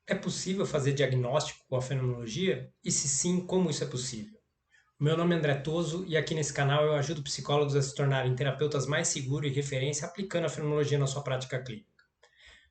É possível fazer diagnóstico com a fenomenologia? E se sim, como isso é possível? Meu nome é André Toso e aqui nesse canal eu ajudo psicólogos a se tornarem terapeutas mais seguros e referência aplicando a fenomenologia na sua prática clínica.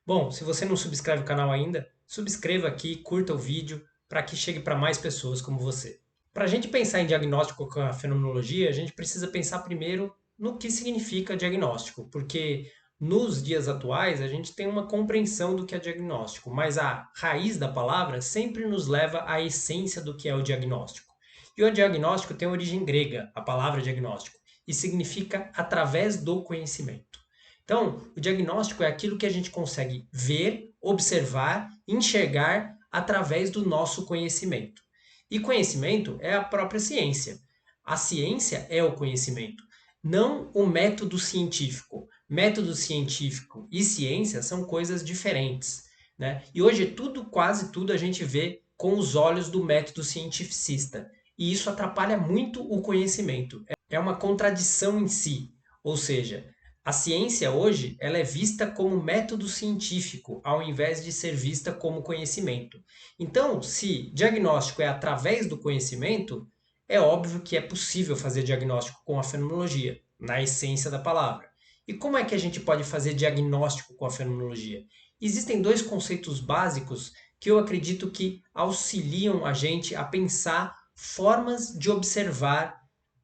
Bom, se você não subscreve o canal ainda, subscreva aqui, curta o vídeo para que chegue para mais pessoas como você. Para a gente pensar em diagnóstico com a fenomenologia, a gente precisa pensar primeiro no que significa diagnóstico, porque nos dias atuais a gente tem uma compreensão do que é diagnóstico, mas a raiz da palavra sempre nos leva à essência do que é o diagnóstico. E o diagnóstico tem origem grega, a palavra diagnóstico, e significa através do conhecimento. Então, o diagnóstico é aquilo que a gente consegue ver, observar, enxergar através do nosso conhecimento. E conhecimento é a própria ciência. A ciência é o conhecimento, não o método científico. Método científico e ciência são coisas diferentes, né? E hoje tudo, quase tudo, a gente vê com os olhos do método cientificista. E isso atrapalha muito o conhecimento. É uma contradição em si. Ou seja, a ciência hoje ela é vista como método científico, ao invés de ser vista como conhecimento. Então, se diagnóstico é através do conhecimento, é óbvio que é possível fazer diagnóstico com a fenomenologia, na essência da palavra. E como é que a gente pode fazer diagnóstico com a fenomenologia? Existem dois conceitos básicos que eu acredito que auxiliam a gente a pensar formas de observar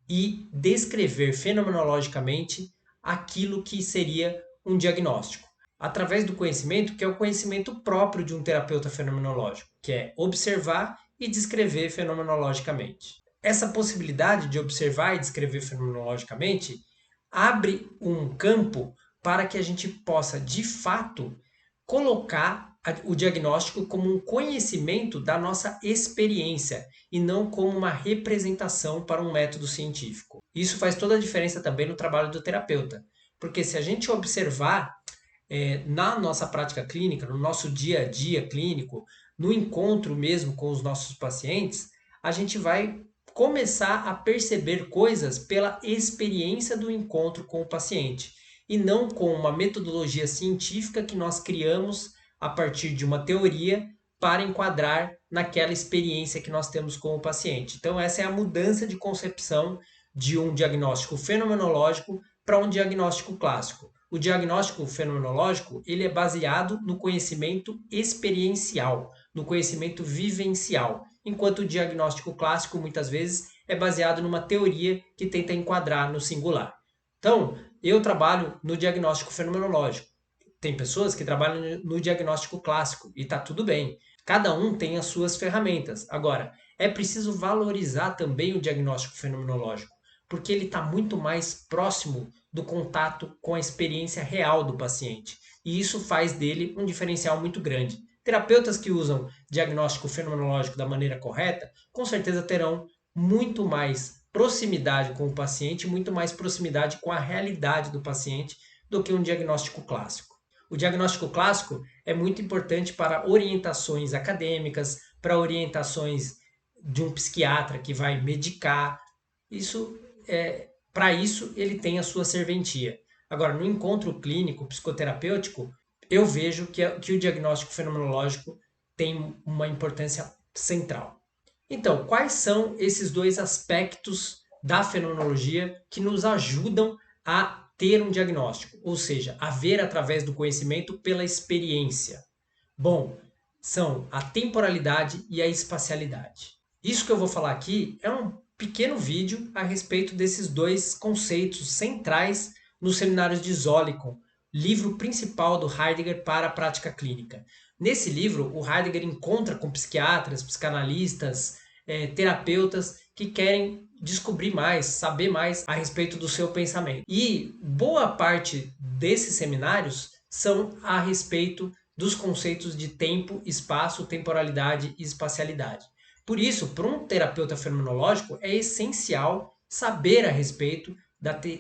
e descrever fenomenologicamente aquilo que seria um diagnóstico, através do conhecimento, que é o conhecimento próprio de um terapeuta fenomenológico, que é observar e descrever fenomenologicamente. Essa possibilidade de observar e descrever fenomenologicamente abre um campo para que a gente possa, de fato, colocar o diagnóstico como um conhecimento da nossa experiência e não como uma representação para um método científico. Isso faz toda a diferença também no trabalho do terapeuta, porque se a gente observar na nossa prática clínica, no nosso dia a dia clínico, no encontro mesmo com os nossos pacientes, a gente vai começar a perceber coisas pela experiência do encontro com o paciente e não com uma metodologia científica que nós criamos a partir de uma teoria para enquadrar naquela experiência que nós temos com o paciente. Então, essa é a mudança de concepção de um diagnóstico fenomenológico para um diagnóstico clássico. O diagnóstico fenomenológico ele é baseado no conhecimento experiencial, no conhecimento vivencial, enquanto o diagnóstico clássico muitas vezes é baseado numa teoria que tenta enquadrar no singular. Então, eu trabalho no diagnóstico fenomenológico. Tem pessoas que trabalham no diagnóstico clássico e está tudo bem. Cada um tem as suas ferramentas. Agora, é preciso valorizar também o diagnóstico fenomenológico, porque ele está muito mais próximo do contato com a experiência real do paciente. E isso faz dele um diferencial muito grande. Terapeutas que usam diagnóstico fenomenológico da maneira correta, com certeza terão muito mais proximidade com o paciente, muito mais proximidade com a realidade do paciente do que um diagnóstico clássico. O diagnóstico clássico é muito importante para orientações acadêmicas, para orientações de um psiquiatra que vai medicar. Isso para isso ele tem a sua serventia. Agora, no encontro clínico psicoterapêutico, eu vejo que o diagnóstico fenomenológico tem uma importância central. Então, quais são esses dois aspectos da fenomenologia que nos ajudam a ter um diagnóstico, ou seja, a ver através do conhecimento pela experiência? Bom, são a temporalidade e a espacialidade. Isso que eu vou falar aqui é um pequeno vídeo a respeito desses dois conceitos centrais nos seminários de Zolikon, livro principal do Heidegger para a prática clínica. Nesse livro, o Heidegger encontra com psiquiatras, psicanalistas, terapeutas que querem descobrir mais, saber mais a respeito do seu pensamento. E boa parte desses seminários são a respeito dos conceitos de tempo, espaço, temporalidade e espacialidade. Por isso, para um terapeuta fenomenológico, é essencial saber a respeito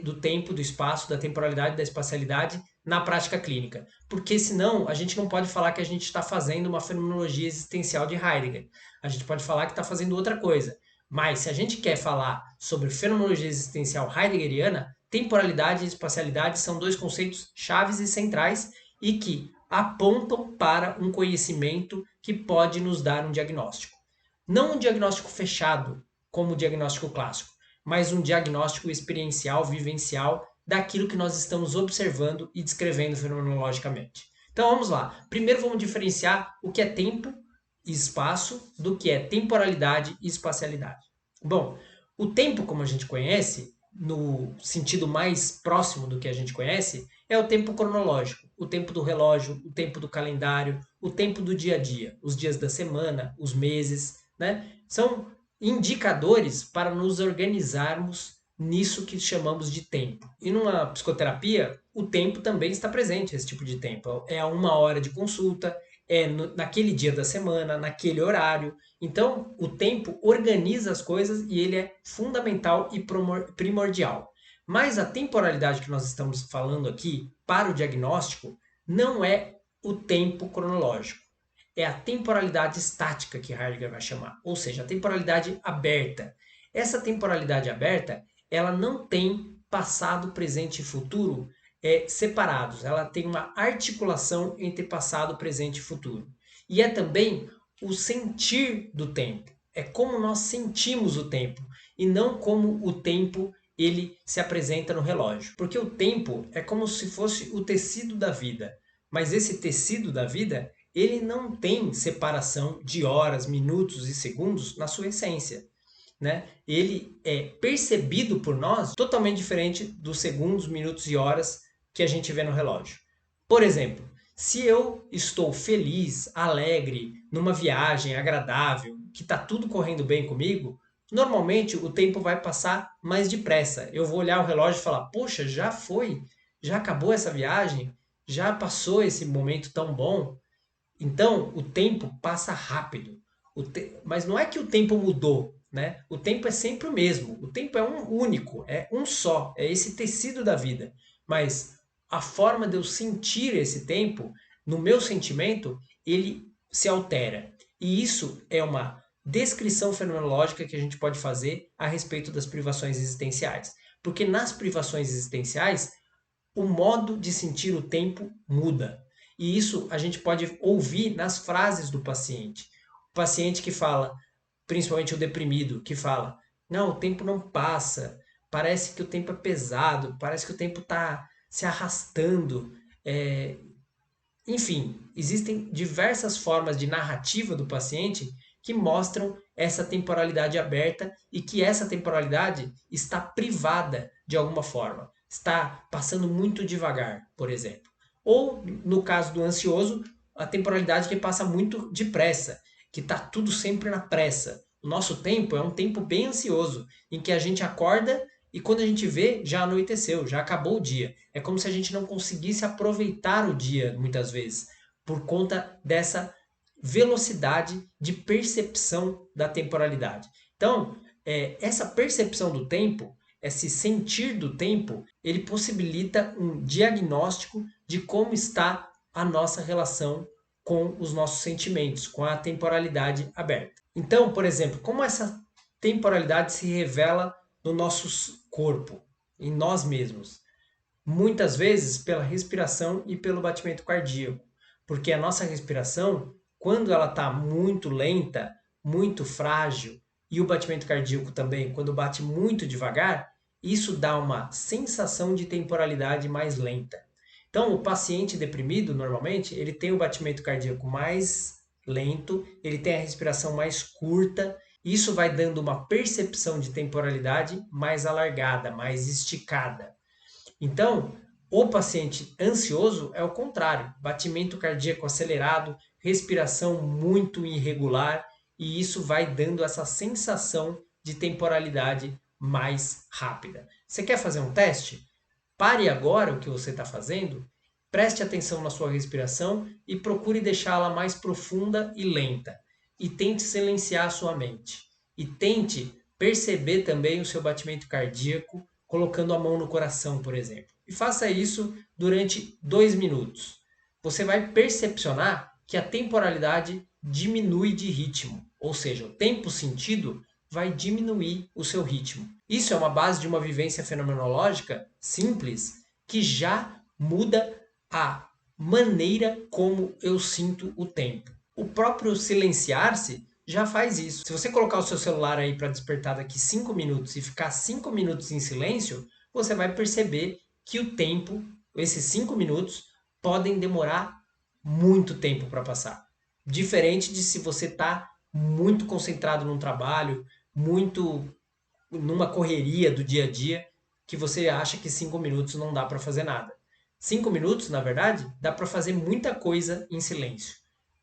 do tempo, do espaço, da temporalidade, da espacialidade na prática clínica. Porque senão a gente não pode falar que a gente está fazendo uma fenomenologia existencial de Heidegger. A gente pode falar que está fazendo outra coisa. Mas se a gente quer falar sobre fenomenologia existencial heideggeriana, temporalidade e espacialidade são dois conceitos chaves e centrais e que apontam para um conhecimento que pode nos dar um diagnóstico. Não um diagnóstico fechado, como o diagnóstico clássico, mas um diagnóstico experiencial, vivencial, daquilo que nós estamos observando e descrevendo fenomenologicamente. Então vamos lá. Primeiro vamos diferenciar o que é tempo e espaço do que é temporalidade e espacialidade. Bom, o tempo, como a gente conhece, no sentido mais próximo do que a gente conhece, é o tempo cronológico, o tempo do relógio, o tempo do calendário, o tempo do dia a dia, os dias da semana, os meses, né? São indicadores para nos organizarmos nisso que chamamos de tempo. E numa psicoterapia, o tempo também está presente, esse tipo de tempo. É a 1 hora de consulta, naquele dia da semana, naquele horário. Então, o tempo organiza as coisas e ele é fundamental e primordial. Mas a temporalidade que nós estamos falando aqui para o diagnóstico não é o tempo cronológico. É a temporalidade estática que Heidegger vai chamar, ou seja, a temporalidade aberta. Essa temporalidade aberta, ela não tem passado, presente e futuro separados. Ela tem uma articulação entre passado, presente e futuro. E é também o sentir do tempo. É como nós sentimos o tempo e não como o tempo ele se apresenta no relógio. Porque o tempo é como se fosse o tecido da vida. Mas esse tecido da vida, ele não tem separação de horas, minutos e segundos na sua essência. Né? Ele é percebido por nós totalmente diferente dos segundos, minutos e horas que a gente vê no relógio. Por exemplo, se eu estou feliz, alegre, numa viagem agradável, que está tudo correndo bem comigo, normalmente o tempo vai passar mais depressa. Eu vou olhar o relógio e falar: poxa, já foi, já acabou essa viagem, já passou esse momento tão bom. Então, o tempo passa rápido. Mas não é que o tempo mudou, né? O tempo é sempre o mesmo. O tempo é um único, é um só, é esse tecido da vida. Mas a forma de eu sentir esse tempo, no meu sentimento, ele se altera. E isso é uma descrição fenomenológica que a gente pode fazer a respeito das privações existenciais. Porque nas privações existenciais, o modo de sentir o tempo muda. E isso a gente pode ouvir nas frases do paciente. O paciente que fala, principalmente o deprimido, que fala: não, o tempo não passa, parece que o tempo é pesado, parece que o tempo está se arrastando. Enfim, existem diversas formas de narrativa do paciente que mostram essa temporalidade aberta e que essa temporalidade está privada de alguma forma, está passando muito devagar, por exemplo. Ou, no caso do ansioso, a temporalidade que passa muito depressa, que está tudo sempre na pressa. O nosso tempo é um tempo bem ansioso, em que a gente acorda e quando a gente vê, já anoiteceu, já acabou o dia. É como se a gente não conseguisse aproveitar o dia, muitas vezes, por conta dessa velocidade de percepção da temporalidade. Então, essa percepção do tempo, esse sentir do tempo, ele possibilita um diagnóstico de como está a nossa relação com os nossos sentimentos, com a temporalidade aberta. Então, por exemplo, como essa temporalidade se revela no nosso corpo, em nós mesmos? Muitas vezes pela respiração e pelo batimento cardíaco, porque a nossa respiração, quando ela está muito lenta, muito frágil, e o batimento cardíaco também, quando bate muito devagar, isso dá uma sensação de temporalidade mais lenta. Então, o paciente deprimido, normalmente, ele tem o batimento cardíaco mais lento, ele tem a respiração mais curta, isso vai dando uma percepção de temporalidade mais alargada, mais esticada. Então, o paciente ansioso é o contrário, batimento cardíaco acelerado, respiração muito irregular, e isso vai dando essa sensação de temporalidade mais rápida. Você quer fazer um teste? Pare agora o que você está fazendo, preste atenção na sua respiração e procure deixá-la mais profunda e lenta. E tente silenciar a sua mente. E tente perceber também o seu batimento cardíaco, colocando a mão no coração, por exemplo. E faça isso durante 2 minutos. Você vai percepcionar que a temporalidade diminui de ritmo, ou seja, o tempo sentido vai diminuir o seu ritmo. Isso é uma base de uma vivência fenomenológica simples que já muda a maneira como eu sinto o tempo. O próprio silenciar-se já faz isso. Se você colocar o seu celular aí para despertar daqui 5 minutos e ficar 5 minutos em silêncio, você vai perceber que o tempo, esses 5 minutos, podem demorar muito tempo para passar. Diferente de se você está muito concentrado num trabalho, muito numa correria do dia a dia, que você acha que 5 minutos não dá para fazer nada. 5 minutos, na verdade, dá para fazer muita coisa em silêncio.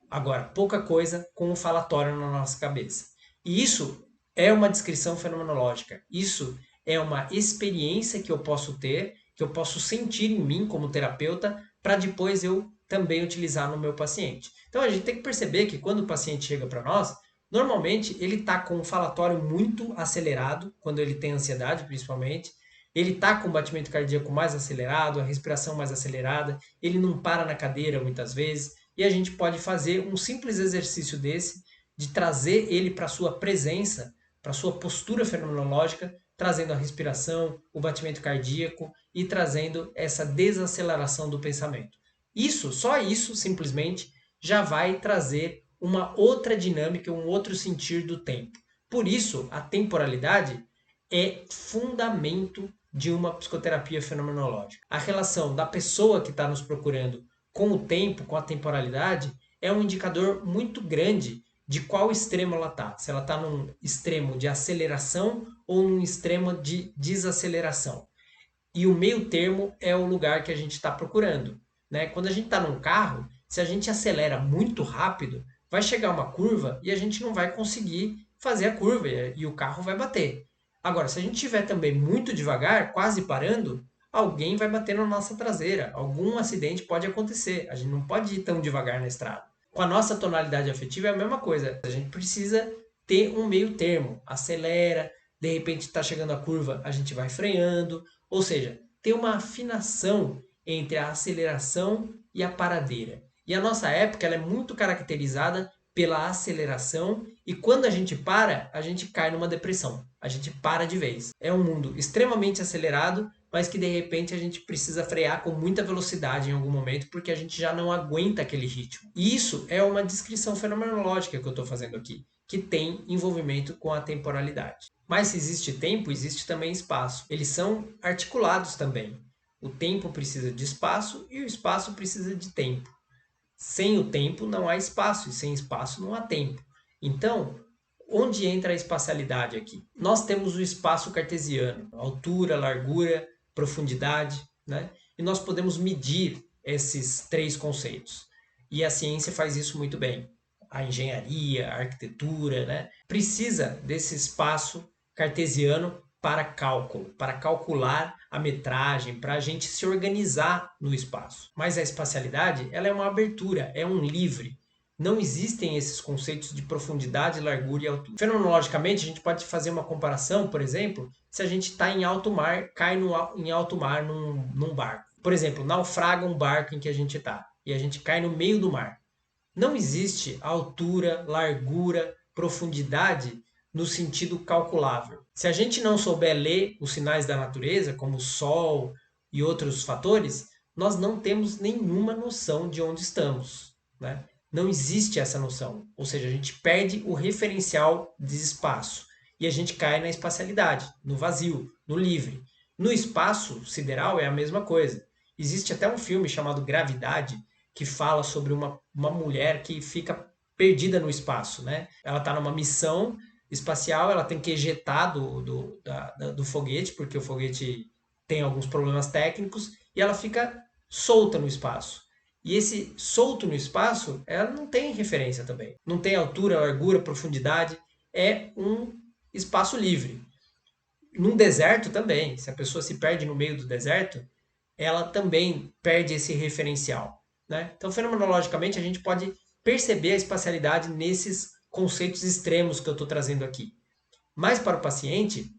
Agora, pouca coisa com o falatório na nossa cabeça. E isso é uma descrição fenomenológica. Isso é uma experiência que eu posso ter, que eu posso sentir em mim como terapeuta, para depois eu também utilizar no meu paciente. Então a gente tem que perceber que quando o paciente chega para nós, normalmente ele está com um falatório muito acelerado, quando ele tem ansiedade principalmente, ele está com o batimento cardíaco mais acelerado, a respiração mais acelerada, ele não para na cadeira muitas vezes, e a gente pode fazer um simples exercício desse, de trazer ele para a sua presença, para a sua postura fenomenológica, trazendo a respiração, o batimento cardíaco e trazendo essa desaceleração do pensamento. Isso, só isso, simplesmente, já vai trazer uma outra dinâmica, um outro sentir do tempo. Por isso, a temporalidade é fundamento de uma psicoterapia fenomenológica. A relação da pessoa que está nos procurando com o tempo, com a temporalidade, é um indicador muito grande de qual extremo ela está. Se ela está num extremo de aceleração ou num extremo de desaceleração. E o meio termo é o lugar que a gente está procurando. Né? Quando a gente está num carro, se a gente acelera muito rápido, vai chegar uma curva e a gente não vai conseguir fazer a curva e o carro vai bater. Agora, se a gente estiver também muito devagar, quase parando, alguém vai bater na nossa traseira. Algum acidente pode acontecer. A gente não pode ir tão devagar na estrada. Com a nossa tonalidade afetiva é a mesma coisa. A gente precisa ter um meio termo. Acelera, de repente está chegando a curva, a gente vai freando. Ou seja, ter uma afinação entre a aceleração e a paradeira. E a nossa época ela é muito caracterizada pela aceleração e quando a gente para, a gente cai numa depressão. A gente para de vez. É um mundo extremamente acelerado, mas que de repente a gente precisa frear com muita velocidade em algum momento porque a gente já não aguenta aquele ritmo. E isso é uma descrição fenomenológica que eu estou fazendo aqui, que tem envolvimento com a temporalidade. Mas se existe tempo, existe também espaço. Eles são articulados também. O tempo precisa de espaço e o espaço precisa de tempo. Sem o tempo não há espaço e sem espaço não há tempo. Então, onde entra a espacialidade aqui? Nós temos o espaço cartesiano, altura, largura, profundidade, né? E nós podemos medir esses três conceitos. E a ciência faz isso muito bem. A engenharia, a arquitetura, né? Precisa desse espaço cartesiano para cálculo, para calcular a metragem, para a gente se organizar no espaço. Mas a espacialidade, ela é uma abertura, é um livre. Não existem esses conceitos de profundidade, largura e altura. Fenomenologicamente, a gente pode fazer uma comparação, por exemplo, se a gente está em alto mar, cai em alto mar num barco. Por exemplo, naufraga um barco em que a gente está e a gente cai no meio do mar. Não existe altura, largura, profundidade no sentido calculável. Se a gente não souber ler os sinais da natureza, como o sol e outros fatores, nós não temos nenhuma noção de onde estamos, né? Não existe essa noção. Ou seja, a gente perde o referencial de espaço e a gente cai na espacialidade, no vazio, no livre. No espaço sideral é a mesma coisa. Existe até um filme chamado Gravidade que fala sobre uma mulher que fica perdida no espaço, né? Ela está numa missão espacial, ela tem que ejetar do foguete, porque o foguete tem alguns problemas técnicos, e ela fica solta no espaço. E esse solto no espaço, ela não tem referência também. Não tem altura, largura, profundidade. É um espaço livre. Num deserto também, se a pessoa se perde no meio do deserto, ela também perde esse referencial. Né? Então, fenomenologicamente, a gente pode perceber a espacialidade nesses conceitos extremos que eu estou trazendo aqui. Mas para o paciente,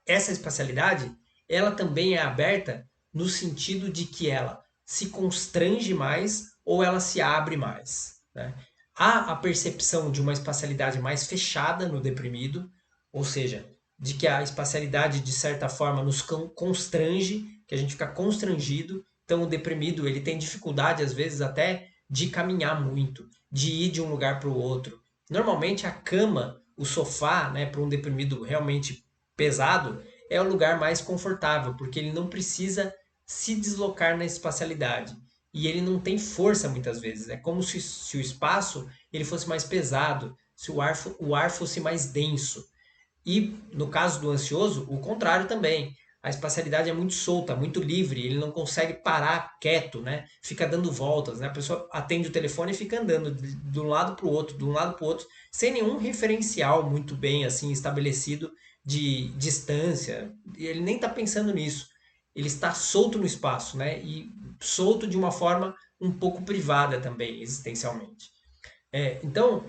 essa espacialidade, ela também é aberta no sentido de que ela se constrange mais ou ela se abre mais. Né? Há a percepção de uma espacialidade mais fechada no deprimido, ou seja, de que a espacialidade, de certa forma, nos constrange, que a gente fica constrangido. Então o deprimido, ele tem dificuldade às vezes até de caminhar muito, de ir de um lugar para o outro. Normalmente a cama, o sofá, né, para um deprimido realmente pesado, é o lugar mais confortável, porque ele não precisa se deslocar na espacialidade. E ele não tem força muitas vezes. É como se o espaço ele fosse mais pesado, se o ar fosse mais denso. E no caso do ansioso, o contrário também. A espacialidade é muito solta, muito livre, ele não consegue parar quieto, né? Fica dando voltas, né? A pessoa atende o telefone e fica andando de um lado para o outro, de um lado para o outro, sem nenhum referencial muito bem assim estabelecido de distância. Ele nem está pensando nisso. Ele está solto no espaço, né? E solto de uma forma um pouco privada também, existencialmente. Então,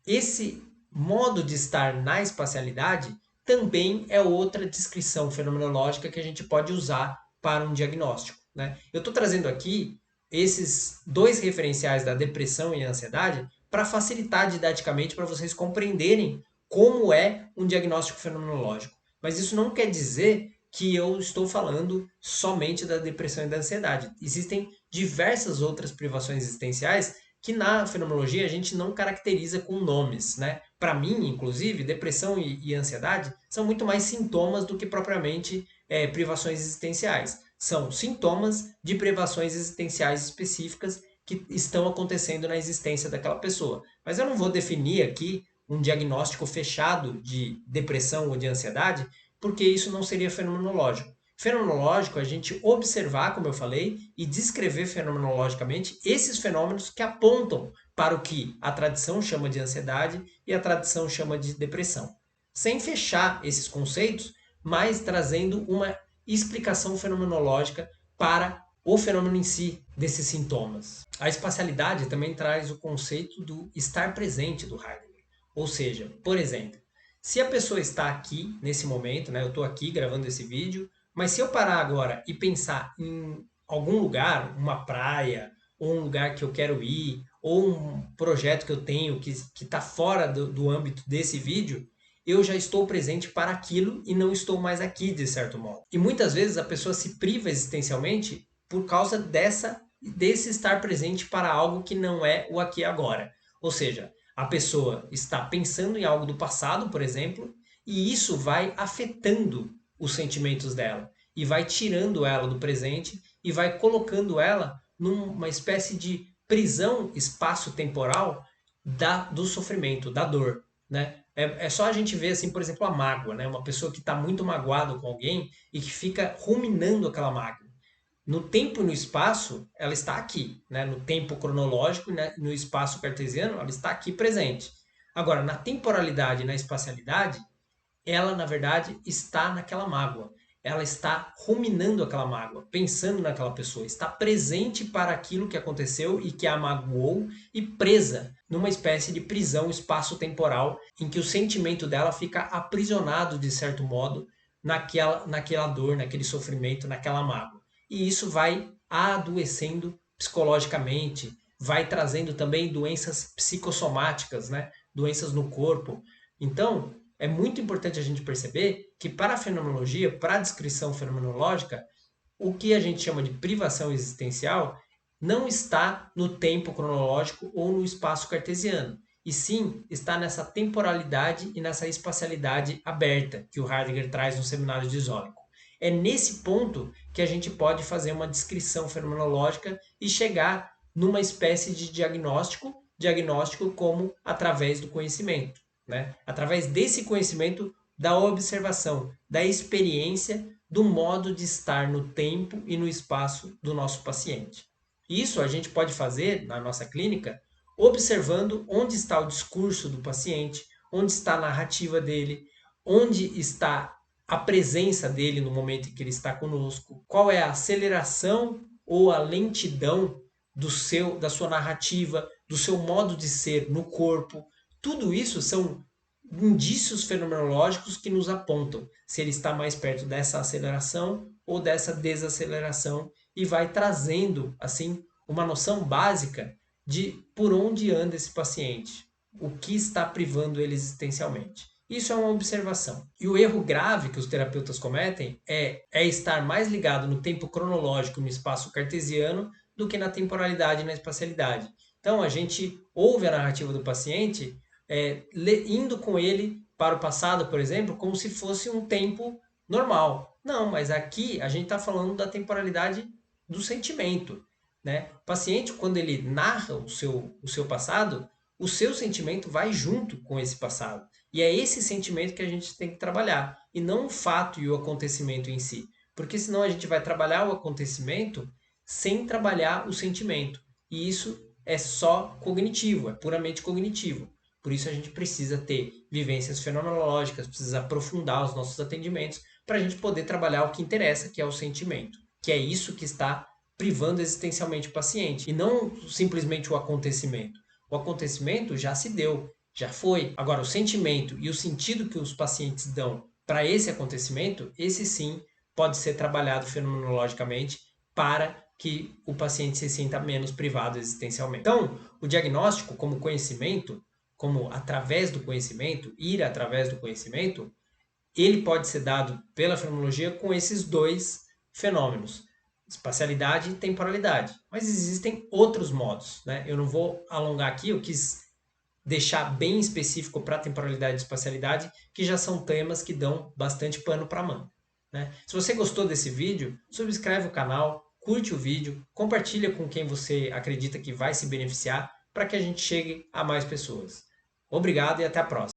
esse modo de estar na espacialidade também é outra descrição fenomenológica que a gente pode usar para um diagnóstico, né? Eu estou trazendo aqui esses dois referenciais da depressão e a ansiedade para facilitar didaticamente para vocês compreenderem como é um diagnóstico fenomenológico. Mas isso não quer dizer que eu estou falando somente da depressão e da ansiedade. Existem diversas outras privações existenciais que na fenomenologia a gente não caracteriza com nomes, né? Para mim, inclusive, depressão e ansiedade são muito mais sintomas do que propriamente privações existenciais. São sintomas de privações existenciais específicas que estão acontecendo na existência daquela pessoa. Mas eu não vou definir aqui um diagnóstico fechado de depressão ou de ansiedade, porque isso não seria fenomenológico. Fenomenológico é a gente observar, como eu falei, e descrever fenomenologicamente esses fenômenos que apontam para o que a tradição chama de ansiedade e a tradição chama de depressão. Sem fechar esses conceitos, mas trazendo uma explicação fenomenológica para o fenômeno em si desses sintomas. A espacialidade também traz o conceito do estar presente do Heidegger. Ou seja, por exemplo, se a pessoa está aqui nesse momento, né, eu estou aqui gravando esse vídeo, mas se eu parar agora e pensar em algum lugar, uma praia, ou um lugar que eu quero ir, ou um projeto que eu tenho que está fora do âmbito desse vídeo, eu já estou presente para aquilo e não estou mais aqui, de certo modo. E muitas vezes a pessoa se priva existencialmente por causa desse estar presente para algo que não é o aqui e agora. Ou seja, a pessoa está pensando em algo do passado, por exemplo, e isso vai afetando os sentimentos dela e vai tirando ela do presente e vai colocando ela numa espécie de prisão espaço-temporal do sofrimento, da dor, né? É só a gente ver, assim, por exemplo, a mágoa, né? Uma pessoa que está muito magoada com alguém e que fica ruminando aquela mágoa. No tempo e no espaço, ela está aqui, né? No tempo cronológico e no espaço cartesiano, ela está aqui presente. Agora, na temporalidade e na espacialidade, ela, na verdade, está naquela mágoa. Ela está ruminando aquela mágoa, pensando naquela pessoa, está presente para aquilo que aconteceu e que a magoou e presa numa espécie de prisão espaço-temporal em que o sentimento dela fica aprisionado, de certo modo, naquela dor, naquele sofrimento, naquela mágoa. E isso vai adoecendo psicologicamente, vai trazendo também doenças psicossomáticas, né? Doenças no corpo. Então, é muito importante a gente perceber que para a fenomenologia, para a descrição fenomenológica, o que a gente chama de privação existencial não está no tempo cronológico ou no espaço cartesiano, e sim está nessa temporalidade e nessa espacialidade aberta que o Heidegger traz no Seminário de Zólico. É nesse ponto que a gente pode fazer uma descrição fenomenológica e chegar numa espécie de diagnóstico como através do conhecimento, né? Através desse conhecimento, da observação, da experiência, do modo de estar no tempo e no espaço do nosso paciente. Isso a gente pode fazer na nossa clínica observando onde está o discurso do paciente, onde está a narrativa dele, onde está a presença dele no momento em que ele está conosco, qual é a aceleração ou a lentidão da sua narrativa, do seu modo de ser no corpo. Tudo isso são indícios fenomenológicos que nos apontam se ele está mais perto dessa aceleração ou dessa desaceleração e vai trazendo assim uma noção básica de por onde anda esse paciente, o que está privando ele existencialmente. Isso é uma observação. E o erro grave que os terapeutas cometem é estar mais ligado no tempo cronológico no espaço cartesiano do que na temporalidade e na espacialidade. Então, a gente ouve a narrativa do paciente indo com ele para o passado, por exemplo, como se fosse um tempo normal. Não, mas aqui a gente está falando da temporalidade do sentimento. Né? O paciente, quando ele narra o seu passado, o seu sentimento vai junto com esse passado. E é esse sentimento que a gente tem que trabalhar, e não o fato e o acontecimento em si. Porque senão a gente vai trabalhar o acontecimento sem trabalhar o sentimento. E isso é só cognitivo, é puramente cognitivo. Por isso a gente precisa ter vivências fenomenológicas, precisa aprofundar os nossos atendimentos para a gente poder trabalhar o que interessa, que é o sentimento. Que é isso que está privando existencialmente o paciente, e não simplesmente o acontecimento. O acontecimento já se deu, já foi. Agora, o sentimento e o sentido que os pacientes dão para esse acontecimento, esse sim pode ser trabalhado fenomenologicamente para que o paciente se sinta menos privado existencialmente. Então, o diagnóstico como conhecimento, como através do conhecimento, ir através do conhecimento, ele pode ser dado pela fenomenologia com esses dois fenômenos, espacialidade e temporalidade. Mas existem outros modos, né? Eu não vou alongar aqui, eu quis deixar bem específico para temporalidade e espacialidade, que já são temas que dão bastante pano para manga. Né? Se você gostou desse vídeo, subscreve o canal, curte o vídeo, compartilha com quem você acredita que vai se beneficiar para que a gente chegue a mais pessoas. Obrigado e até a próxima.